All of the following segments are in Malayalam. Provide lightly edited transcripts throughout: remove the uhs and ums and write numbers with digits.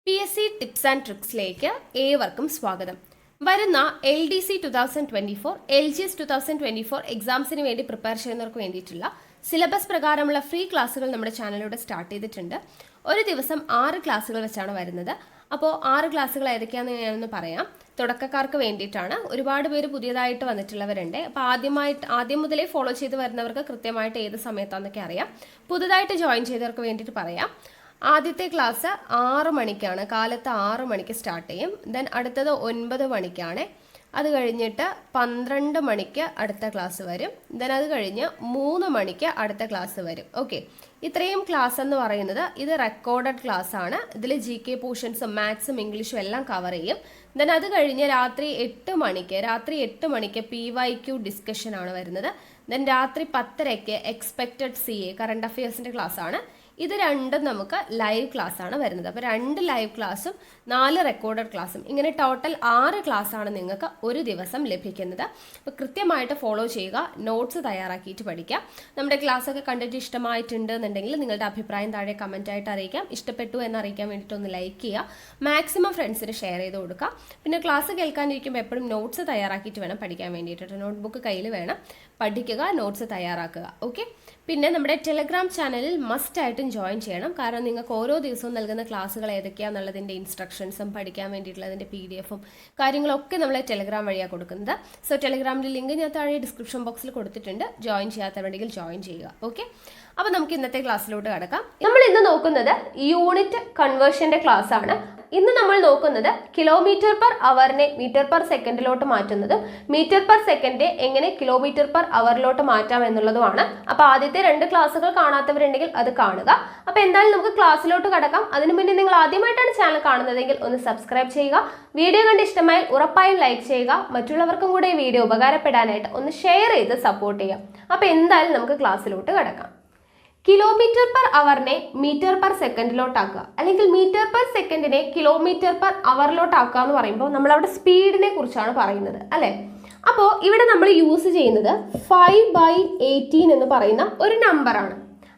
PSC ടിപ്സ് ആൻഡ് ട്രിക്സിലേക്ക് ഏവർക്കും സ്വാഗതം. വരുന്ന LDC 2024, LGS 2024 എക്സാംസിന് വേണ്ടി പ്രിപ്പയർ ചെയ്യുന്നവർക്ക് വേണ്ടിയിട്ടുള്ള സിലബസ് പ്രകാരമുള്ള ഫ്രീ ക്ലാസ്സുകൾ നമ്മുടെ ചാനലിലൂടെ സ്റ്റാർട്ട് ചെയ്തിട്ടുണ്ട്. ഒരു ദിവസം 6 ക്ലാസ്സുകൾ വെച്ചാണ് വരുന്നത്. അപ്പോൾ 6 ക്ലാസ്സുകൾ ഏതൊക്കെയാണെന്ന് ഞാനൊന്ന് പറയാം. തുടക്കക്കാർക്ക് വേണ്ടിയിട്ടാണ്. ഒരുപാട് പേര് പുതിയതായിട്ട് വന്നിട്ടുള്ളവരുണ്ട്. അപ്പോൾ ആദ്യം മുതലേ ഫോളോ ചെയ്ത് വരുന്നവർക്ക് കൃത്യമായിട്ട് ഏത് സമയത്താണെന്നൊക്കെ അറിയാം. പുതുതായിട്ട് ജോയിൻ ചെയ്തവർക്ക് വേണ്ടിയിട്ട് പറയാം. ആദ്യത്തെ ക്ലാസ് 6 മണിക്കാണ്, കാലത്ത് 6 മണിക്ക് സ്റ്റാർട്ട് ചെയ്യും. ദെൻ അടുത്തത് 9 മണിക്കാണ്. അത് കഴിഞ്ഞിട്ട് 12 മണിക്ക് അടുത്ത ക്ലാസ് വരും. ദെൻ അത് കഴിഞ്ഞ് 3 മണിക്ക് അടുത്ത ക്ലാസ് വരും. ഓക്കെ, ഇത്രയും ക്ലാസ് എന്ന് പറയുന്നത് ഇത് റെക്കോർഡഡ് ക്ലാസ് ആണ്. ഇതിൽ GK പോർഷൻസും മാത്സും ഇംഗ്ലീഷും എല്ലാം കവർ ചെയ്യും. ദെൻ അത് കഴിഞ്ഞ് രാത്രി 8 മണിക്ക് PYQ ഡിസ്കഷൻ ആണ് വരുന്നത്. ദെൻ രാത്രി 10:30 എക്സ്പെക്റ്റഡ് CA കറണ്ട് അഫയേഴ്സിൻ്റെ ക്ലാസ് ആണ്. ഇത് രണ്ടും നമുക്ക് ലൈവ് ക്ലാസ് ആണ് വരുന്നത്. അപ്പോൾ 2 ലൈവ് ക്ലാസ്സും 4 റെക്കോർഡഡ് ക്ലാസ്സും, ഇങ്ങനെ ടോട്ടൽ 6 ക്ലാസ് ആണ് നിങ്ങൾക്ക് ഒരു ദിവസം ലഭിക്കുന്നത്. അപ്പോൾ കൃത്യമായിട്ട് ഫോളോ ചെയ്യുക, നോട്ട്സ് തയ്യാറാക്കിയിട്ട് പഠിക്കുക. നമ്മുടെ ക്ലാസ് ഒക്കെ കണ്ടിട്ട് ഇഷ്ടമായിട്ടുണ്ട് എന്നുണ്ടെങ്കിൽ നിങ്ങളുടെ അഭിപ്രായം താഴെ കമൻറ്റായിട്ട് അറിയിക്കാം. ഇഷ്ടപ്പെട്ടു എന്ന് അറിയിക്കാൻ വേണ്ടിയിട്ട് ഒന്ന് ലൈക്ക് ചെയ്യുക, മാക്സിമം ഫ്രണ്ട്സിന് ഷെയർ ചെയ്ത് കൊടുക്കുക. പിന്നെ ക്ലാസ് കേൾക്കാനിരിക്കുമ്പോൾ എപ്പോഴും നോട്ട്സ് തയ്യാറാക്കിയിട്ട് വേണം പഠിക്കാൻ വേണ്ടിയിട്ട്. നോട്ട്ബുക്ക് കയ്യിൽ വേണം, പഠിക്കുക, നോട്ട്സ് തയ്യാറാക്കുക. ഓക്കെ, പിന്നെ നമ്മുടെ ടെലഗ്രാം ചാനലിൽ മസ്റ്റായിട്ടും ജോയിൻ ചെയ്യണം. കാരണം നിങ്ങൾക്ക് ഓരോ ദിവസവും നൽകുന്ന ക്ലാസ്സുകൾ ഏതൊക്കെയാണെന്നുള്ളതിൻ്റെ ഇൻസ്ട്രക്ഷൻസും പഠിക്കാൻ വേണ്ടിയിട്ടുള്ളതിൻ്റെ PDF-ഉം കാര്യങ്ങളൊക്കെ നമ്മൾ ടെലഗ്രാം വഴിയാണ് കൊടുക്കുന്നത്. സോ ടെലഗ്രാമിൻ്റെ ലിങ്ക് ഞാൻ താഴെ ഡിസ്ക്രിപ്ഷൻ ബോക്സിൽ കൊടുത്തിട്ടുണ്ട്. ജോയിൻ ചെയ്യാത്തവരുണ്ടെങ്കിൽ ജോയിൻ ചെയ്യുക. ഓക്കെ, അപ്പോൾ നമുക്ക് ഇന്നത്തെ ക്ലാസ്സിലോട്ട് കടക്കാം. നമ്മൾ ഇന്ന് നോക്കുന്നത് യൂണിറ്റ് കൺവേർഷൻ്റെ ക്ലാസ് ആണ്. ഇന്ന് നമ്മൾ നോക്കുന്നത് കിലോമീറ്റർ പെർ അവറിനെ മീറ്റർ പെർ സെക്കൻഡിലോട്ട് മാറ്റുന്നതും മീറ്റർ പെർ സെക്കൻഡ് എങ്ങനെ കിലോമീറ്റർ പെർ അവറിലോട്ട് മാറ്റാം എന്നുള്ളതുമാണ്. അപ്പോൾ ആദ്യത്തെ 2 ക്ലാസ്സുകൾ കാണാത്തവരുണ്ടെങ്കിൽ അത് കാണുക. അപ്പോൾ എന്തായാലും നമുക്ക് ക്ലാസ്സിലോട്ട് കടക്കാം. അതിനു മുന്നേ നിങ്ങൾ ആദ്യമായിട്ടാണ് ചാനൽ കാണുന്നതെങ്കിൽ ഒന്ന് സബ്സ്ക്രൈബ് ചെയ്യുക. വീഡിയോ കണ്ട് ഇഷ്ടമായാൽ ഉറപ്പായും ലൈക്ക് ചെയ്യുക. മറ്റുള്ളവർക്കും കൂടെ ഈ വീഡിയോ ഉപകാരപ്പെടാനായിട്ട് ഒന്ന് ഷെയർ ചെയ്ത് സപ്പോർട്ട് ചെയ്യുക. അപ്പോൾ എന്തായാലും നമുക്ക് ക്ലാസ്സിലോട്ട് കടക്കാം. കിലോമീറ്റർ പെർ അവറിനെ മീറ്റർ പെർ സെക്കൻഡിലോട്ടാക്കുക, അല്ലെങ്കിൽ മീറ്റർ പെർ സെക്കൻഡിനെ കിലോമീറ്റർ പെർ അവറിലോട്ടാക്കുക എന്ന് പറയുമ്പോൾ നമ്മളവിടെ സ്പീഡിനെ കുറിച്ചാണ് പറയുന്നത്, അല്ലേ? അപ്പോൾ ഇവിടെ നമ്മൾ യൂസ് ചെയ്യുന്നത് 5/18 എന്ന് പറയുന്ന ഒരു നമ്പറാണ്.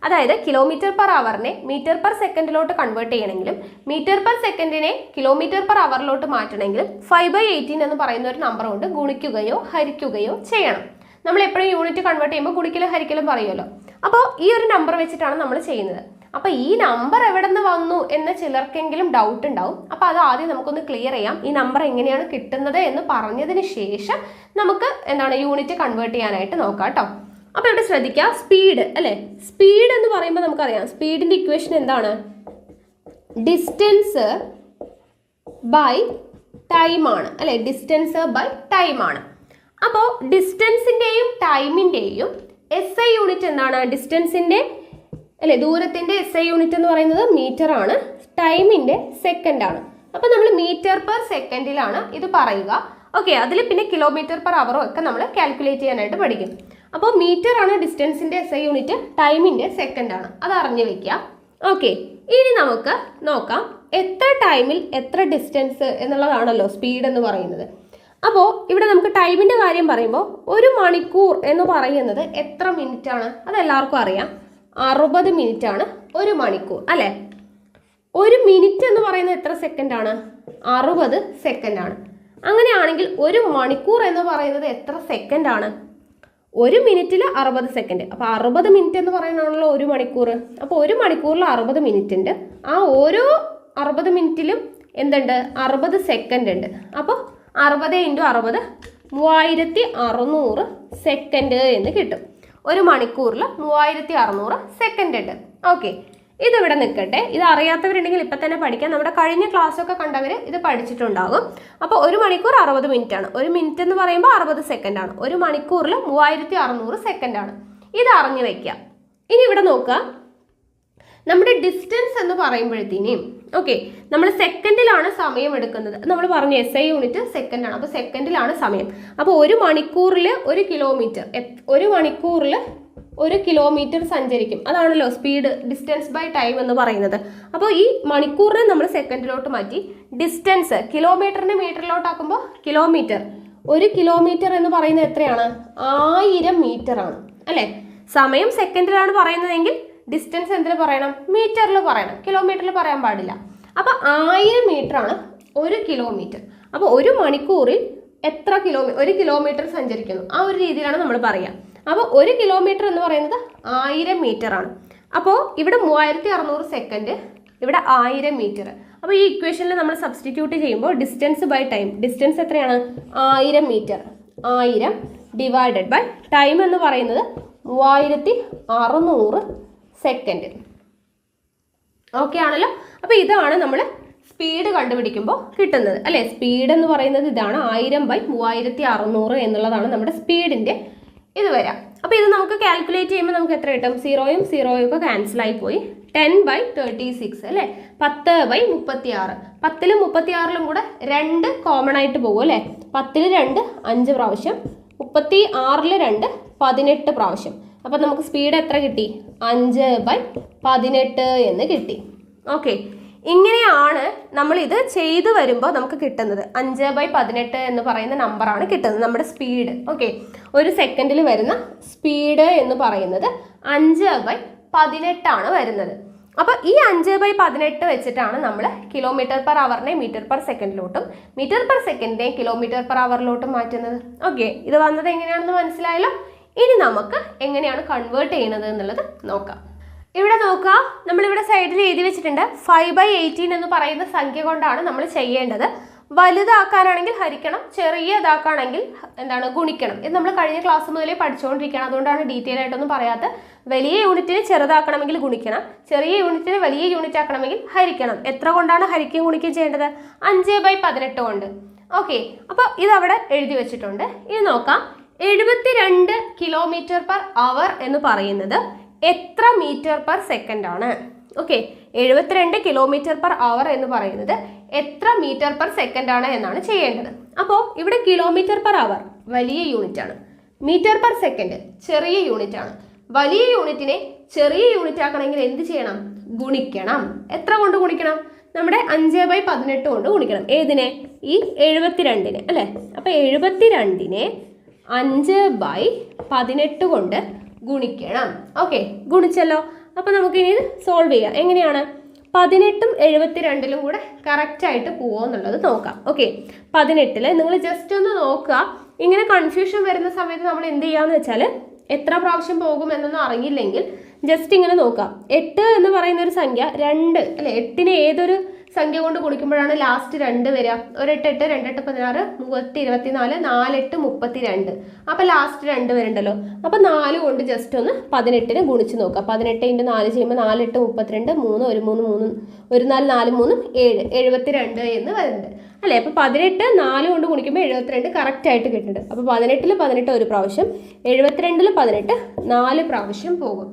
അതായത് കിലോമീറ്റർ പെർ അവറിനെ മീറ്റർ പെർ സെക്കൻഡിലോട്ട് കൺവേർട്ട് ചെയ്യണമെങ്കിലും മീറ്റർ പെർ സെക്കൻഡിനെ കിലോമീറ്റർ പെർ അവറിലോട്ട് മാറ്റണമെങ്കിലും 5/18 എന്ന് പറയുന്ന ഒരു നമ്പർ കൊണ്ട് ഗുണിക്കുകയോ ഹരിക്കുകയോ ചെയ്യണം. നമ്മൾ എപ്പോഴും യൂണിറ്റ് കൺവേർട്ട് ചെയ്യുമ്പോൾ ഗുണിക്കലും ഹരിക്കലും പറയുമല്ലോ. അപ്പോൾ ഈ ഒരു നമ്പർ വെച്ചിട്ടാണ് നമ്മൾ ചെയ്യുന്നത്. അപ്പോൾ ഈ നമ്പർ എവിടെ നിന്ന് വന്നു എന്ന് ചിലർക്കെങ്കിലും ഡൗട്ട് ഉണ്ടാവും. അപ്പോൾ അത് ആദ്യം നമുക്കൊന്ന് ക്ലിയർ ചെയ്യാം. ഈ നമ്പർ എങ്ങനെയാണ് കിട്ടുന്നത് എന്ന് പറഞ്ഞതിന് ശേഷം നമുക്ക് യൂണിറ്റ് കൺവേർട്ട് ചെയ്യാനായിട്ട് നോക്കാം കേട്ടോ. അപ്പോൾ ഇവിടെ ശ്രദ്ധിക്കുക, സ്പീഡ് അല്ലേ? സ്പീഡ് എന്ന് പറയുമ്പോൾ നമുക്കറിയാം സ്പീഡിൻ്റെ ഇക്വേഷൻ എന്താണ്? ഡിസ്റ്റൻസ് ബൈ ടൈം ആണ്, അല്ലേ? ഡിസ്റ്റൻസ് ബൈ ടൈം ആണ്. അപ്പോൾ ഡിസ്റ്റൻസിൻ്റെയും ടൈമിൻ്റെയും SI യൂണിറ്റ് എന്താണ്? ഡിസ്റ്റൻസിൻ്റെ അല്ലേ, ദൂരത്തിൻ്റെ SI യൂണിറ്റ് എന്ന് പറയുന്നത് മീറ്റർ ആണ്, ടൈമിൻ്റെ സെക്കൻഡ് ആണ്. അപ്പോൾ നമ്മൾ മീറ്റർ പെർ സെക്കൻഡിലാണ് ഇത് പറയുക. ഓക്കെ, അതിൽ പിന്നെ കിലോമീറ്റർ പെർ അവറും ഒക്കെ നമ്മൾ കാൽക്കുലേറ്റ് ചെയ്യാനായിട്ട് പഠിക്കും. അപ്പോൾ മീറ്റർ ആണ് ഡിസ്റ്റൻസിൻ്റെ SI യൂണിറ്റ്, ടൈമിൻ്റെ സെക്കൻഡ് ആണ്. അത് അറിഞ്ഞു വെക്കുക. ഓക്കെ, ഇനി നമുക്ക് നോക്കാം എത്ര ടൈമിൽ എത്ര ഡിസ്റ്റൻസ് എന്നുള്ളതാണല്ലോ സ്പീഡ് എന്ന് പറയുന്നത്. അപ്പോൾ ഇവിടെ നമുക്ക് ടൈമിൻ്റെ കാര്യം പറയുമ്പോൾ 1 മണിക്കൂർ എന്ന് പറയുന്നത് എത്ര മിനിറ്റ് ആണ്? അതെല്ലാവർക്കും അറിയാം, 60 മിനിറ്റ് ആണ് 1 മണിക്കൂർ, അല്ലേ? 1 മിനിറ്റ് എന്ന് പറയുന്നത് എത്ര സെക്കൻഡ് ആണ്? 60 സെക്കൻഡ് ആണ്. അങ്ങനെയാണെങ്കിൽ 1 മണിക്കൂർ എന്ന് പറയുന്നത് എത്ര സെക്കൻഡ് ആണ്? 1 മിനിറ്റിൽ 60 സെക്കൻഡ്. അപ്പോൾ 60 മിനിറ്റ് എന്ന് പറയുന്നതാണല്ലോ 1 മണിക്കൂർ. അപ്പോൾ 1 മണിക്കൂറിൽ 60 മിനിറ്റ് ഉണ്ട്. ആ ഓരോ 60 മിനിറ്റിലും എന്തുണ്ട്? 60 സെക്കൻഡ് ഉണ്ട്. അപ്പോൾ 60 × 60 3600 സെക്കൻഡ് എന്ന് കിട്ടും. 1 മണിക്കൂറിൽ 3600 സെക്കൻഡ് ഉണ്ട്. ഓക്കെ, ഇതിവിടെ നിൽക്കട്ടെ. ഇത് അറിയാത്തവരുണ്ടെങ്കിൽ ഇപ്പം തന്നെ പഠിക്കാം. നമ്മുടെ കഴിഞ്ഞ ക്ലാസ്സൊക്കെ കണ്ടവർ ഇത് പഠിച്ചിട്ടുണ്ടാകും. അപ്പോൾ 1 മണിക്കൂർ 60 മിനിറ്റ് ആണ്. 1 മിനിറ്റ് എന്ന് പറയുമ്പോൾ 60 സെക്കൻഡ് ആണ്. 1 മണിക്കൂറിൽ 3600 സെക്കൻഡ് ആണ്. ഇത് അറിഞ്ഞു വയ്ക്കുക. ഇനി ഇവിടെ നോക്കുക, നമ്മുടെ ഡിസ്റ്റൻസ് എന്ന് പറയുമ്പോഴത്തേനും ഓക്കെ, നമ്മൾ സെക്കൻഡിലാണ് സമയം എടുക്കുന്നത്. നമ്മൾ പറഞ്ഞു SI യൂണിറ്റ് സെക്കൻഡാണ്. അപ്പോൾ സെക്കൻഡിലാണ് സമയം. അപ്പോൾ 1 മണിക്കൂറിൽ 1 കിലോമീറ്റർ, 1 മണിക്കൂറിൽ 1 കിലോമീറ്റർ സഞ്ചരിക്കും. അതാണല്ലോ സ്പീഡ്, ഡിസ്റ്റൻസ് ബൈ ടൈം എന്ന് പറയുന്നത്. അപ്പോൾ ഈ മണിക്കൂറിനെ നമ്മൾ സെക്കൻഡിലോട്ട് മാറ്റി ഡിസ്റ്റൻസ് കിലോമീറ്ററിനെ മീറ്ററിലോട്ടാക്കുമ്പോൾ കിലോമീറ്റർ, 1 കിലോമീറ്റർ എന്ന് പറയുന്നത് എത്രയാണ്? 1000 മീറ്റർ ആണ്, അല്ലേ? സമയം സെക്കൻഡിലാണ് പറയുന്നതെങ്കിൽ ഡിസ്റ്റൻസ് എന്തിൽ പറയണം? മീറ്ററിൽ പറയണം, കിലോമീറ്ററിൽ പറയാൻ പാടില്ല. അപ്പോൾ 1000 മീറ്ററാണ് 1 കിലോമീറ്റർ. അപ്പോൾ 1 മണിക്കൂറിൽ എത്ര ഒരു കിലോമീറ്റർ സഞ്ചരിക്കുന്നു, ആ ഒരു രീതിയിലാണ് നമ്മൾ പറയുക. അപ്പോൾ 1 കിലോമീറ്റർ എന്ന് പറയുന്നത് 1000 മീറ്റർ ആണ്. അപ്പോൾ ഇവിടെ 3600 സെക്കൻഡ്, ഇവിടെ 1000 മീറ്റർ. അപ്പോൾ ഈ ഇക്വേഷനിൽ നമ്മൾ സബ്സ്റ്റിറ്റ്യൂട്ട് ചെയ്യുമ്പോൾ ഡിസ്റ്റൻസ് ബൈ ടൈം, ഡിസ്റ്റൻസ് എത്രയാണ്? 1000 മീറ്റർ. 1000 ഡിവൈഡഡ് ബൈ ടൈം എന്ന് പറയുന്നത് 3600 സെക്കൻഡ്. ഓക്കെ ആണല്ലോ. അപ്പോൾ ഇതാണ് നമ്മൾ സ്പീഡ് കണ്ടുപിടിക്കുമ്പോൾ കിട്ടുന്നത് അല്ലേ. സ്പീഡ് എന്ന് പറയുന്നത് ഇതാണ്, 1000/3600 എന്നുള്ളതാണ് നമ്മുടെ സ്പീഡിൻ്റെ ഇത് വരാം. അപ്പോൾ ഇത് നമുക്ക് കാൽക്കുലേറ്റ് ചെയ്യുമ്പോൾ നമുക്ക് എത്ര കിട്ടും? 0യും 0യും ഒക്കെ ക്യാൻസലായി പോയി. 10/36 അല്ലേ, 10/36. 10ലും 36ലും കൂടെ 2 കോമൺ ആയിട്ട് പോകും അല്ലേ. 10ൽ 2 5 പ്രാവശ്യം, 36ൽ 2 18 പ്രാവശ്യം. അപ്പോൾ നമുക്ക് സ്പീഡ് എത്ര കിട്ടി? 5/18 എന്ന് കിട്ടി. ഓക്കെ, ഇങ്ങനെയാണ് നമ്മൾ ഇത് ചെയ്തു വരുമ്പോൾ നമുക്ക് കിട്ടുന്നത്. 5/18 എന്ന് പറയുന്ന നമ്പറാണ് കിട്ടുന്നത് നമ്മുടെ സ്പീഡ്. ഓക്കെ, ഒരു സെക്കൻഡിൽ വരുന്ന സ്പീഡ് എന്ന് പറയുന്നത് 5/18 ആണ് വരുന്നത്. അപ്പോൾ ഈ 5/18 വെച്ചിട്ടാണ് നമ്മൾ കിലോമീറ്റർ പെർ അവറിനെ മീറ്റർ പെർ സെക്കൻഡിലോട്ടും മീറ്റർ പെർ സെക്കൻഡിനെ കിലോമീറ്റർ പെർ അവറിലോട്ടും മാറ്റുന്നത്. ഓക്കെ, ഇത് വന്നത് എങ്ങനെയാണെന്ന് മനസ്സിലായല്ലോ. ഇനി നമുക്ക് എങ്ങനെയാണ് കൺവേർട്ട് ചെയ്യുന്നത് എന്നുള്ളത് നോക്കാം. ഇവിടെ നോക്കുക, നമ്മളിവിടെ സൈഡിൽ എഴുതി വെച്ചിട്ടുണ്ട് 5/18 എന്ന് പറയുന്ന സംഖ്യ കൊണ്ടാണ് നമ്മൾ ചെയ്യേണ്ടത്. വലുതാക്കാനാണെങ്കിൽ ഹരിക്കണം, ചെറിയതാക്കാണെങ്കിൽ എന്താണ് ഗുണിക്കണം. ഇത് നമ്മൾ കഴിഞ്ഞ ക്ലാസ് മുതലേ പഠിച്ചുകൊണ്ടിരിക്കുകയാണ്, അതുകൊണ്ടാണ് ഡീറ്റെയിൽ ആയിട്ടൊന്നും പറയാത്ത. വലിയ യൂണിറ്റിനെ ചെറുതാക്കണമെങ്കിൽ ഗുണിക്കണം, ചെറിയ യൂണിറ്റിനെ വലിയ യൂണിറ്റ് ആക്കണമെങ്കിൽ ഹരിക്കണം. എത്ര കൊണ്ടാണ് ഹരിക്കുകയും ഗുണിക്കുകയും ചെയ്യേണ്ടത്? 5/18 കൊണ്ട്. ഓക്കെ, അപ്പോൾ ഇതവിടെ എഴുതി വെച്ചിട്ടുണ്ട്. ഇനി നോക്കാം, 72 കിലോമീറ്റർ പെർ അവർ എന്ന് പറയുന്നത് എത്ര മീറ്റർ പെർ സെക്കൻഡ് ആണ്? ഓക്കെ, 72 കിലോമീറ്റർ പെർ അവർ എന്ന് പറയുന്നത് എത്ര മീറ്റർ പെർ സെക്കൻഡ് ആണ് എന്നാണ് ചെയ്യേണ്ടത്. അപ്പോൾ ഇവിടെ കിലോമീറ്റർ പെർ അവർ വലിയ യൂണിറ്റ് ആണ്, മീറ്റർ പെർ സെക്കൻഡ് ചെറിയ യൂണിറ്റ് ആണ്. വലിയ യൂണിറ്റിനെ ചെറിയ യൂണിറ്റ് ആക്കണമെങ്കിൽ എന്ത് ചെയ്യണം? ഗുണിക്കണം. എത്ര കൊണ്ട് ഗുണിക്കണം? നമ്മുടെ 5/18 കൊണ്ട് ഗുണിക്കണം. ഏതിനെ? ഈ 72നെ അല്ലേ. അപ്പോൾ 72നെ 5/18 കൊണ്ട് ഗുണിക്കണം. ഓക്കെ, ഗുണിച്ചല്ലോ. അപ്പോൾ നമുക്കിനി സോൾവ് ചെയ്യാം. എങ്ങനെയാണ്? 18ഉം 72ലും കൂടെ കറക്റ്റായിട്ട് പോവോ എന്നുള്ളത് നോക്കാം. ഓക്കെ, 18ൽ നിങ്ങൾ ജസ്റ്റ് ഒന്ന് നോക്കുക. ഇങ്ങനെ കൺഫ്യൂഷൻ വരുന്ന സമയത്ത് നമ്മൾ എന്ത് ചെയ്യാന്ന് വെച്ചാൽ, എത്ര പ്രാവശ്യം പോകും എന്നൊന്നും അറിയില്ലെങ്കിൽ ജസ്റ്റ് ഇങ്ങനെ നോക്കാം. 8 എന്ന് പറയുന്ന ഒരു സംഖ്യ 2 അല്ലെ, 8നെ ഏതൊരു സംഖ്യ കൊണ്ട് ഗുണിക്കുമ്പോഴാണ് ലാസ്റ്റ് 2 വരിക? 1 8 8 2 8 16 3 24 4 8 32. അപ്പോൾ ലാസ്റ്റ് 2 വരുന്നുണ്ടല്ലോ. അപ്പോൾ 4 കൊണ്ട് ജസ്റ്റ് ഒന്ന് 18നെ ഗുണിച്ച് നോക്കാം. 18 × 4 ചെയ്യുമ്പോൾ 4 8 32, 3 1 3 3 1 4 4 3 7 72 എന്ന് വരുന്നുണ്ട് അല്ലേ. അപ്പോൾ 18 4 കൊണ്ട് ഗുണിക്കുമ്പോൾ 72 കറക്റ്റ് ആയിട്ട് കിട്ടുന്നുണ്ട്. അപ്പോൾ 18ൽ 18 ഒരു പ്രാവശ്യം, 72ൽ 18 4 പ്രാവശ്യം പോകും.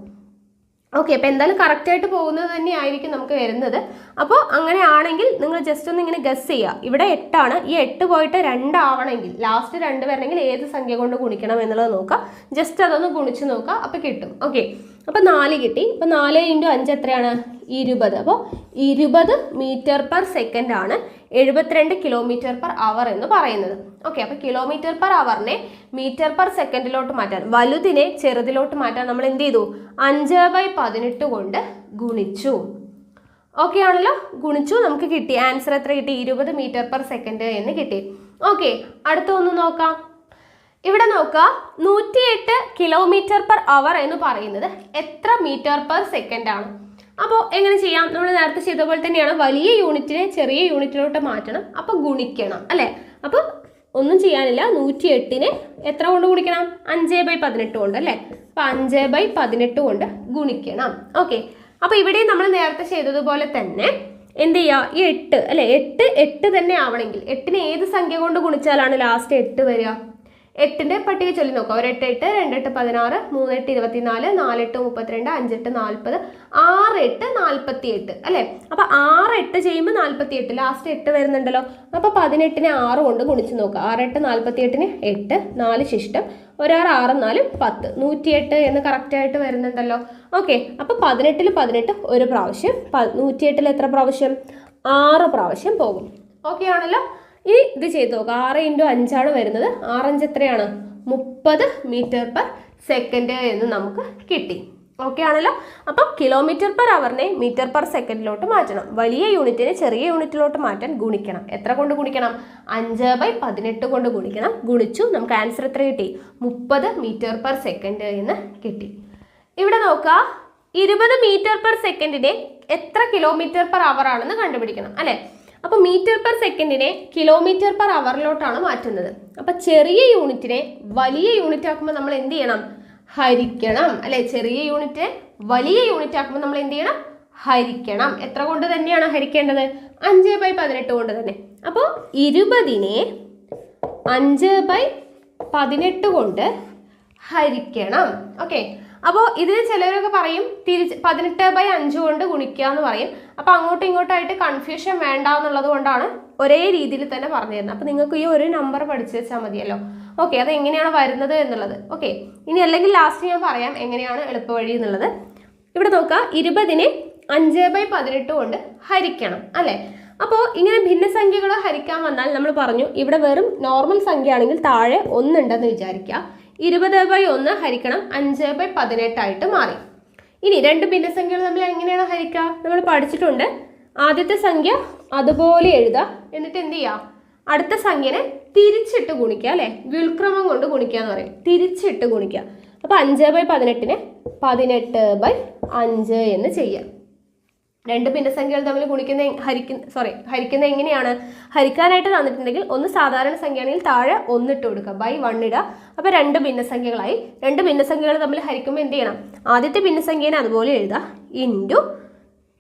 ഓക്കെ, അപ്പോൾ എന്തായാലും കറക്റ്റായിട്ട് പോകുന്നത് തന്നെയായിരിക്കും നമുക്ക് വരുന്നത്. അപ്പോൾ അങ്ങനെയാണെങ്കിൽ നിങ്ങൾ ജസ്റ്റ് ഒന്ന് ഇങ്ങനെ ഗസ് ചെയ്യുക. ഇവിടെ 8 ആണ്, ഈ 8 പോയിട്ട് 2 ആവണമെങ്കിൽ, ലാസ്റ്റ് 2 വരണമെങ്കിൽ ഏത് സംഖ്യ കൊണ്ട് ഗുണിക്കണം എന്നുള്ളത് നോക്കുക. ജസ്റ്റ് അതൊന്ന് ഗുണിച്ച് നോക്കുക, അപ്പോൾ കിട്ടും. ഓക്കെ, അപ്പോൾ 4 കിട്ടി. അപ്പോൾ 4 × 5 എത്രയാണ്? 20. അപ്പോൾ 20 മീറ്റർ പെർ സെക്കൻഡ് ആണ് 72 കിലോമീറ്റർ പെർ അവർ എന്ന് പറയുന്നത്. ഓക്കെ, അപ്പോൾ കിലോമീറ്റർ പെർ അവറിനെ മീറ്റർ പെർ സെക്കൻഡിലോട്ട് മാറ്റാൻ, വലുതിനെ ചെറുതിലോട്ട് മാറ്റാൻ നമ്മൾ എന്ത് ചെയ്തു? 5/18 കൊണ്ട് ഗുണിച്ചു. ഓക്കെ ആണല്ലോ, ഗുണിച്ചു. നമുക്ക് കിട്ടി ആൻസർ എത്ര കിട്ടി? 20 മീറ്റർ പെർ സെക്കൻഡ് എന്ന് കിട്ടി. ഓക്കെ, അടുത്ത ഒന്ന് നോക്കാം. ഇവിടെ നോക്കുക, 108 കിലോമീറ്റർ പെർ അവർ എന്ന് പറയുന്നത് എത്ര മീറ്റർ പെർ സെക്കൻഡ് ആണ്? അപ്പോൾ എങ്ങനെ ചെയ്യാം? നമ്മൾ നേരത്തെ ചെയ്ത പോലെ തന്നെയാണ്. വലിയ യൂണിറ്റിനെ ചെറിയ യൂണിറ്റിലോട്ട് മാറ്റണം, അപ്പോൾ ഗുണിക്കണം അല്ലേ. അപ്പോൾ ഒന്നും ചെയ്യാനില്ല, 108നെ എത്ര കൊണ്ട് ഗുണിക്കണം? 5/18 കൊണ്ട് അല്ലേ. അപ്പോൾ 5/18 കൊണ്ട് ഗുണിക്കണം. ഓക്കെ, അപ്പോൾ ഇവിടെ നമ്മൾ നേരത്തെ ചെയ്തതുപോലെ തന്നെ എന്ത് ചെയ്യുക? ഈ 8 അല്ലേ, 8 തന്നെ ആവണമെങ്കിൽ 8നെ ഏത് സംഖ്യ കൊണ്ട് ഗുണിച്ചാലാണ് ലാസ്റ്റ് 8 വരിക? 8ന്റെ പട്ടിക ചൊല്ലി നോക്കാം. 1 8 8 2 8 16 3 8 24 4 8 32 5 8 40 6 8 48 അല്ലേ. അപ്പോൾ 6 8 ചെയ്യുമ്പോൾ 48, ലാസ്റ്റ് 8 വരുന്നുണ്ടല്ലോ. അപ്പോൾ 18നെ 6 കൊണ്ട് ഗുണിച്ച് നോക്കുക. 6 8 48ന് 8 4 ശിഷ്ടം 1 6 6 4 10 108 എന്ന് കറക്റ്റായിട്ട് വരുന്നുണ്ടല്ലോ. ഓക്കെ, അപ്പോൾ 18ൽ 18 ഒരു പ്രാവശ്യം, 108ൽ എത്ര പ്രാവശ്യം? 6 പ്രാവശ്യം പോകും. ഓക്കെ ആണല്ലോ. ഈ ഇത് ചെയ്ത് നോക്കുക. 6 × 5 ആണ് വരുന്നത്. 6 5 എത്രയാണ്? 30 മീറ്റർ പെർ സെക്കൻഡ് എന്ന് നമുക്ക് കിട്ടി. ഓക്കെ ആണല്ലോ. അപ്പം കിലോമീറ്റർ പെർ അവറിനെ മീറ്റർ പെർ സെക്കൻഡിലോട്ട് മാറ്റണം. വലിയ യൂണിറ്റിനെ ചെറിയ യൂണിറ്റിലോട്ട് മാറ്റാൻ ഗുണിക്കണം. എത്ര കൊണ്ട് ഗുണിക്കണം? 5/18 കൊണ്ട് ഗുണിക്കണം. ഗുണിച്ചു. നമുക്ക് ആൻസർ എത്ര കിട്ടി? 30 മീറ്റർ പെർ സെക്കൻഡ് എന്ന് കിട്ടി. ഇവിടെ നോക്കുക, 20 മീറ്റർ പെർ സെക്കൻഡിനെ എത്ര കിലോമീറ്റർ പെർ അവർ ആണെന്ന് കണ്ടുപിടിക്കണം അല്ലേ. അപ്പോൾ മീറ്റർ പെർ സെക്കൻഡിനെ കിലോമീറ്റർ പെർ അവറിലോട്ടാണ് മാറ്റുന്നത്. അപ്പം ചെറിയ യൂണിറ്റിനെ വലിയ യൂണിറ്റ് ആക്കുമ്പോൾ നമ്മൾ എന്ത് ചെയ്യണം? ഹരിക്കണം അല്ലെ. ചെറിയ യൂണിറ്റ് വലിയ യൂണിറ്റ് ആക്കുമ്പോൾ നമ്മൾ എന്ത് ചെയ്യണം? ഹരിക്കണം. എത്ര കൊണ്ട് തന്നെയാണ് ഹരിക്കേണ്ടത്? 5/18 കൊണ്ട് തന്നെ. അപ്പോൾ 20നെ 5/18 കൊണ്ട് ഹരിക്കണം. ഓക്കെ. അപ്പോൾ ഇതിന് ചിലരൊക്കെ പറയും 18/5 കൊണ്ട് ഗുണിക്കുക എന്ന് പറയും. അപ്പോൾ അങ്ങോട്ടും ഇങ്ങോട്ടായിട്ട് കൺഫ്യൂഷൻ വേണ്ട എന്നുള്ളത് കൊണ്ടാണ് ഒരേ രീതിയിൽ തന്നെ പറഞ്ഞു തരുന്നത്. അപ്പോൾ നിങ്ങൾക്ക് ഈ ഒരു നമ്പർ പഠിച്ചു വെച്ചാൽ മതിയല്ലോ. ഓക്കെ, അത് എങ്ങനെയാണ് വരുന്നത് എന്നുള്ളത്. ഓക്കെ, ഇനി അല്ലെങ്കിൽ ലാസ്റ്റ് ഞാൻ പറയാം എങ്ങനെയാണ് എളുപ്പവഴി എന്നുള്ളത്. ഇവിടെ നോക്കുക, 20നെ 5/18 കൊണ്ട് ഹരിക്കണം അല്ലേ. അപ്പോൾ ഇങ്ങനെ ഭിന്നസംഖ്യകൾ ഹരിക്കാൻ വന്നാൽ നമ്മൾ പറഞ്ഞു, ഇവിടെ വെറും നോർമൽ സംഖ്യ ആണെങ്കിൽ താഴെ 1 ഉണ്ടെന്ന് വിചാരിക്കുക. 20/1 ഹരിക്കണം 5/18 ആയിട്ട് മാറി. ഇനി രണ്ട് ഭിന്നസംഖ്യകൾ നമ്മൾ എങ്ങനെയാണ് ഹരിക്കുക? നമ്മൾ പഠിച്ചിട്ടുണ്ട്. ആദ്യത്തെ സംഖ്യ അതുപോലെ എഴുതുക, എന്നിട്ട് എന്ത് ചെയ്യുക? അടുത്ത സംഖ്യനെ തിരിച്ചിട്ട് ഗുണിക്കുക അല്ലേ. വ്യുൽക്രമം കൊണ്ട് ഗുണിക്കുക എന്ന് പറയും. തിരിച്ചിട്ട് ഗുണിക്കുക. അപ്പോൾ 5/18നെ 18/5 എന്ന് ചെയ്യാം. രണ്ട് ഭിന്നസംഖ്യകൾ തമ്മിൽ ഹരിക്കുന്ന എങ്ങനെയാണ്? ഹരിക്കാനായിട്ട് തന്നിട്ടുണ്ടെങ്കിൽ ഒന്ന് സാധാരണ സംഖ്യയാണെങ്കിൽ താഴെ 1 ഇട്ട് കൊടുക്കുക, ബൈ 1 ഇടുക. അപ്പോൾ രണ്ട് ഭിന്നസംഖ്യകളായി. രണ്ട് ഭിന്നസംഖ്യകൾ തമ്മിൽ ഹരിക്കുമ്പോൾ എന്ത് ചെയ്യണം? ആദ്യത്തെ ഭിന്നസംഖ്യനെ അതുപോലെ എഴുതുക, ഇൻറ്റു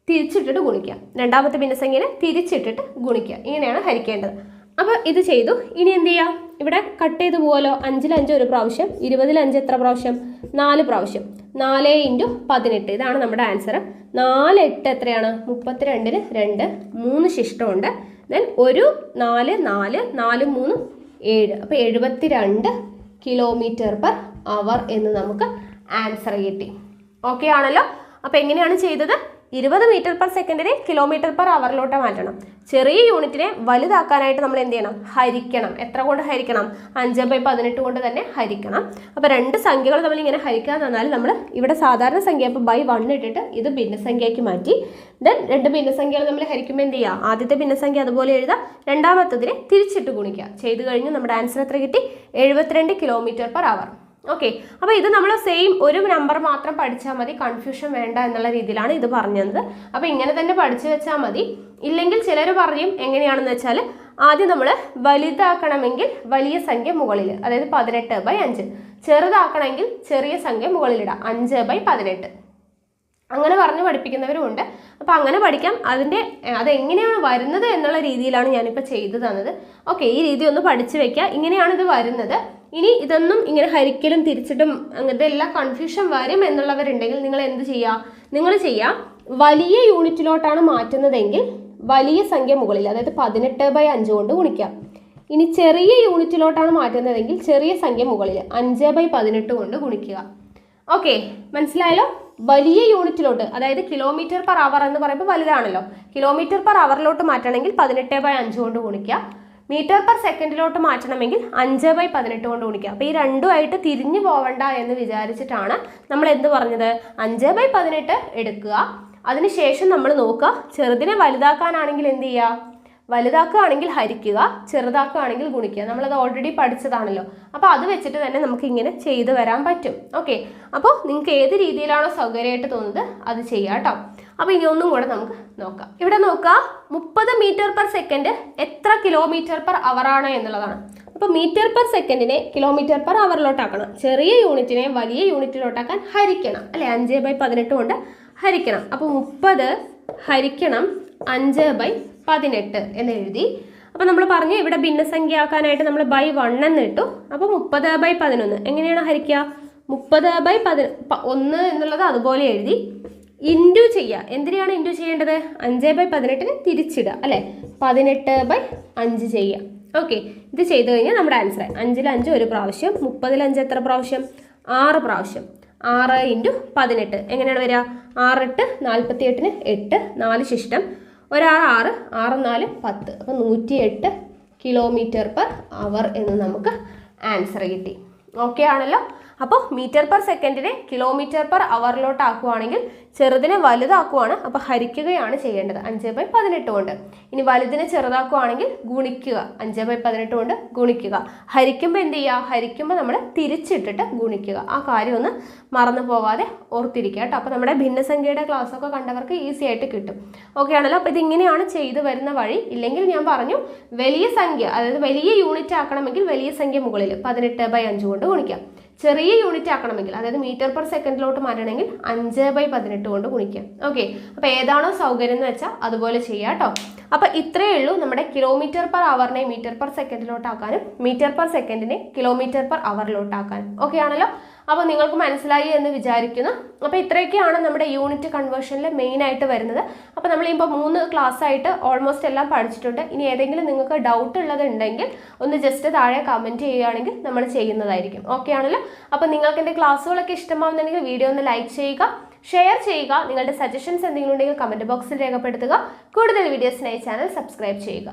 തിരിച്ചിട്ടിട്ട് ഗുണിക്കുക. രണ്ടാമത്തെ ഭിന്നസംഖ്യനെ തിരിച്ചിട്ടിട്ട് ഗുണിക്കുക. ഇങ്ങനെയാണ് ഹരിക്കേണ്ടത്. അപ്പോൾ ഇത് ചെയ്തു. ഇനി എന്ത് ചെയ്യാം? ഇവിടെ കട്ട് ചെയ്ത് പോകാലോ. 5ൽ 5 ഒരു പ്രാവശ്യം, 20ൽ 5 എത്ര പ്രാവശ്യം? 4 പ്രാവശ്യം. 4 × 18 ഇതാണ് നമ്മുടെ ആൻസർ. 4 8 എത്രയാണ്? 32ന് 2, 3 ശിഷ്ടമുണ്ട്. ദെൻ 1 4 4 4 3 7. അപ്പോൾ 72 കിലോമീറ്റർ പെർ അവർ എന്ന് നമുക്ക് ആൻസർ കിട്ടി. ഓക്കെ ആണല്ലോ. അപ്പോൾ എങ്ങനെയാണ് ചെയ്തത്? 20 മീറ്റർ പെർ സെക്കൻഡിനെ കിലോമീറ്റർ പെർ അവറിലോട്ട് മാറ്റണം. ചെറിയ യൂണിറ്റിനെ വലുതാക്കാനായിട്ട് നമ്മൾ എന്ത് ചെയ്യണം? ഹരിക്കണം. എത്ര കൊണ്ട് ഹരിക്കണം? 5/18 കൊണ്ട് തന്നെ ഹരിക്കണം. അപ്പോൾ രണ്ട് സംഖ്യകൾ തമ്മിൽ ഇങ്ങനെ ഹരിക്കാൻ തന്നാൽ നമ്മൾ ഇവിടെ സാധാരണ സംഖ്യ അപ്പോൾ ബൈ 1 ഇട്ടിട്ട് ഇത് ഭിന്നസംഖ്യയ്ക്ക് മാറ്റി. ദെൻ രണ്ട് ഭിന്നസംഖ്യകൾ തമ്മിൽ ഹരിക്കുമ്പോൾ എന്ത് ചെയ്യുക? ആദ്യത്തെ ഭിന്നസംഖ്യ അതുപോലെ എഴുതുക, രണ്ടാമത്തതിനെ തിരിച്ചിട്ട് ഗുണിക്കുക. ചെയ്ത് കഴിഞ്ഞ് നമ്മുടെ ആൻസർ എത്ര കിട്ടി? 72 കിലോമീറ്റർ പെർ അവർ. ഓക്കെ. അപ്പോൾ ഇത് നമ്മൾ സെയിം ഒരു നമ്പർ മാത്രം പഠിച്ചാൽ മതി, കൺഫ്യൂഷൻ വേണ്ട എന്നുള്ള രീതിയിലാണ് ഇത് പറഞ്ഞത്. അപ്പോൾ ഇങ്ങനെ തന്നെ പഠിച്ചു വെച്ചാൽ മതി. ഇല്ലെങ്കിൽ ചിലർ പറയും എങ്ങനെയാണെന്ന് വെച്ചാൽ, ആദ്യം നമ്മൾ വലുതാക്കണമെങ്കിൽ വലിയ സംഖ്യ മുകളിൽ, അതായത് 18/5. ചെറുതാക്കണമെങ്കിൽ ചെറിയ സംഖ്യ മുകളിലിടാം, 5/18. അങ്ങനെ പറഞ്ഞ് പഠിപ്പിക്കുന്നവരുമുണ്ട്. അപ്പോൾ അങ്ങനെ പഠിക്കാം. അതെങ്ങനെയാണ് വരുന്നത് എന്നുള്ള രീതിയിലാണ് ഞാനിപ്പോൾ ചെയ്തു തന്നത്. ഓക്കെ, ഈ രീതി ഒന്ന് പഠിച്ചു വെക്കുക. ഇങ്ങനെയാണ് ഇത് വരുന്നത്. ഇനി ഇതൊന്നും ഇങ്ങനെ ഹരിക്കലും തിരിച്ചിട്ടും അങ്ങനത്തെ എല്ലാ കൺഫ്യൂഷൻ വരും എന്നുള്ളവരുണ്ടെങ്കിൽ നിങ്ങൾ എന്ത് ചെയ്യുക? നിങ്ങൾ ചെയ്യുക, വലിയ യൂണിറ്റിലോട്ടാണ് മാറ്റുന്നതെങ്കിൽ വലിയ സംഖ്യ മുകളിൽ, അതായത് 18/5 കൊണ്ട് ഗുണിക്കാം. ഇനി ചെറിയ യൂണിറ്റിലോട്ടാണ് മാറ്റുന്നതെങ്കിൽ ചെറിയ സംഖ്യ മുകളിൽ 5/18 കൊണ്ട് ഗുണിക്കുക. ഓക്കെ, മനസ്സിലായല്ലോ? വലിയ യൂണിറ്റിലോട്ട്, അതായത് കിലോമീറ്റർ പെർ അവർ എന്ന് പറയുമ്പോൾ വലുതാണല്ലോ. കിലോമീറ്റർ പെർ അവറിലോട്ട് മാറ്റണമെങ്കിൽ 18/5 കൊണ്ട് ഗുണിക്കുക. മീറ്റർ പെർ സെക്കൻഡിലോട്ട് മാറ്റണമെങ്കിൽ 5/18 കൊണ്ട് ഗുണിക്കുക. അപ്പോൾ ഈ രണ്ടുമായിട്ട് തിരിഞ്ഞു പോവണ്ട എന്ന് വിചാരിച്ചിട്ടാണ് നമ്മൾ എന്ത് പറഞ്ഞത്? 5/18 എടുക്കുക. അതിനുശേഷം നമ്മൾ നോക്കുക, ചെറുതിനെ വലുതാക്കാനാണെങ്കിൽ എന്ത് ചെയ്യുക? വലുതാക്കുകയാണെങ്കിൽ ഹരിക്കുക, ചെറുതാക്കുകയാണെങ്കിൽ ഗുണിക്കുക. നമ്മളത് ഓൾറെഡി പഠിച്ചതാണല്ലോ. അപ്പോൾ അത് വെച്ചിട്ട് തന്നെ നമുക്ക് ഇങ്ങനെ ചെയ്തു വരാൻ പറ്റും. ഓക്കെ, അപ്പോൾ നിങ്ങൾക്ക് ഏത് രീതിയിലാണോ സൗകര്യമായിട്ട് തോന്നുന്നത് അത് ചെയ്യാം കേട്ടോ. അപ്പോൾ ഇനി ഒന്നും കൂടെ നമുക്ക് നോക്കാം. ഇവിടെ നോക്കുക, 30 മീറ്റർ പെർ സെക്കൻഡ് എത്ര കിലോമീറ്റർ പെർ അവർ ആണ് എന്നുള്ളതാണ്. അപ്പോൾ മീറ്റർ പെർ സെക്കൻഡിനെ കിലോമീറ്റർ പെർ അവറിലോട്ടാക്കണം. ചെറിയ യൂണിറ്റിനെ വലിയ യൂണിറ്റിലോട്ടാക്കാൻ ഹരിക്കണം അല്ലേ. 5/18 കൊണ്ട് ഹരിക്കണം. അപ്പോൾ 30 ഹരിക്കണം 5/18 എന്ന് എഴുതി. അപ്പോൾ നമ്മൾ പറഞ്ഞു ഇവിടെ ഭിന്നസംഖ്യ ആക്കാനായിട്ട് നമ്മൾ ബൈ 1 എന്ന് ഇട്ടു. അപ്പോൾ 30/11 എങ്ങനെയാണ് ഹരിക്കുക? 30/1 എന്നുള്ളത് അതുപോലെ എഴുതി. ഇൻറ്റു ചെയ്യുക. എന്തിനാണ് ഇൻറ്റു ചെയ്യേണ്ടത്? 5/18 തിരിച്ചിടുക അല്ലേ. 18/5 ചെയ്യുക. ഓക്കെ, ഇത് ചെയ്ത് കഴിഞ്ഞാൽ നമ്മുടെ ആൻസർ 5ൽ 5 ഒരു പ്രാവശ്യം, 30ൽ 5 എത്ര പ്രാവശ്യം? 6 പ്രാവശ്യം. 6 × 18 എങ്ങനെയാണ് വരിക? 6 8 48ന് 8, 4 ശിഷ്ടം, 1 6 6 4 10. അപ്പോൾ 108 കിലോമീറ്റർ പെർ അവർ എന്ന് നമുക്ക് ആൻസർ കിട്ടി. ഓക്കെ ആണല്ലോ. അപ്പോൾ മീറ്റർ പെർ സെക്കൻഡിനെ കിലോമീറ്റർ പെർ അവറിലോട്ട് ആക്കുവാണെങ്കിൽ ചെറുതിനെ വലുതാക്കുവാണ്, അപ്പോൾ ഹരിക്കുകയാണ് ചെയ്യേണ്ടത് 5/18 കൊണ്ട്. ഇനി വലുതിനെ ചെറുതാക്കുവാണെങ്കിൽ ഗുണിക്കുക, 5/18 കൊണ്ട് ഗുണിക്കുക. ഹരിക്കുമ്പോൾ എന്ത് ചെയ്യുക? ഹരിക്കുമ്പോൾ നമ്മൾ തിരിച്ചിട്ടിട്ട് ഗുണിക്കുക. ആ കാര്യം ഒന്ന് മറന്നു പോവാതെ ഓർത്തിരിക്കുക കേട്ടോ. അപ്പോൾ നമ്മുടെ ഭിന്നസംഖ്യയുടെ ക്ലാസ്സൊക്കെ കണ്ടവർക്ക് ഈസി ആയിട്ട് കിട്ടും. ഓക്കെ ആണല്ലോ. അപ്പോൾ ഇതിങ്ങനെയാണ് ചെയ്തു വരുന്ന വഴി. ഇല്ലെങ്കിൽ ഞാൻ പറഞ്ഞു വലിയ സംഖ്യ, അതായത് വലിയ യൂണിറ്റ് ആക്കണമെങ്കിൽ വലിയ സംഖ്യ മുകളിൽ 18/5 കൊണ്ട് ഗുണിക്കാം. ചെറിയ യൂണിറ്റ് ആക്കണമെങ്കിൽ, അതായത് മീറ്റർ പെർ സെക്കൻഡിലോട്ട് മാറ്റണമെങ്കിൽ 5/18 കൊണ്ട് ഗുണിക്കാം. ഓക്കെ, അപ്പോൾ ഏതാണോ സൗകര്യം എന്ന് വെച്ചാൽ അതുപോലെ ചെയ്യാം കേട്ടോ. അപ്പോൾ ഇത്രയേ ഉള്ളൂ നമ്മുടെ കിലോമീറ്റർ പെർ അവറിനെ മീറ്റർ പെർ സെക്കൻഡിലോട്ടാക്കാനും മീറ്റർ പെർ സെക്കൻഡിനെ കിലോമീറ്റർ പെർ അവറിലോട്ടാക്കാനും. ഓക്കെ ആണല്ലോ. അപ്പോൾ നിങ്ങൾക്ക് മനസ്സിലായി എന്ന് വിചാരിക്കുന്നു. അപ്പോൾ ഇത്രയൊക്കെയാണ് നമ്മുടെ യൂണിറ്റ് കൺവേർഷനിൽ മെയിൻ ആയിട്ട് വരുന്നത്. അപ്പോൾ നമ്മളിപ്പോൾ 3 ക്ലാസ് ആയിട്ട് ഓൾമോസ്റ്റ് എല്ലാം പഠിച്ചിട്ടുണ്ട്. ഇനി ഏതെങ്കിലും നിങ്ങൾക്ക് ഡൗട്ട് ഉള്ളതുണ്ടെങ്കിൽ ഒന്ന് ജസ്റ്റ് താഴെ കമൻറ്റ് ചെയ്യുകയാണെങ്കിൽ നമ്മൾ ചെയ്യുന്നതായിരിക്കും. ഓക്കെ ആണല്ലോ. അപ്പോൾ നിങ്ങൾക്ക് എൻ്റെ ക്ലാസ്സുകളൊക്കെ ഇഷ്ടമാവുന്നുണ്ടെങ്കിൽ വീഡിയോ ഒന്ന് ലൈക്ക് ചെയ്യുക, ഷെയർ ചെയ്യുക. നിങ്ങളുടെ സജഷൻസ് എന്തെങ്കിലും ഉണ്ടെങ്കിൽ കമൻറ്റ് ബോക്സിൽ രേഖപ്പെടുത്തുക. കൂടുതൽ വീഡിയോസിനായി ചാനൽ സബ്സ്ക്രൈബ് ചെയ്യുക.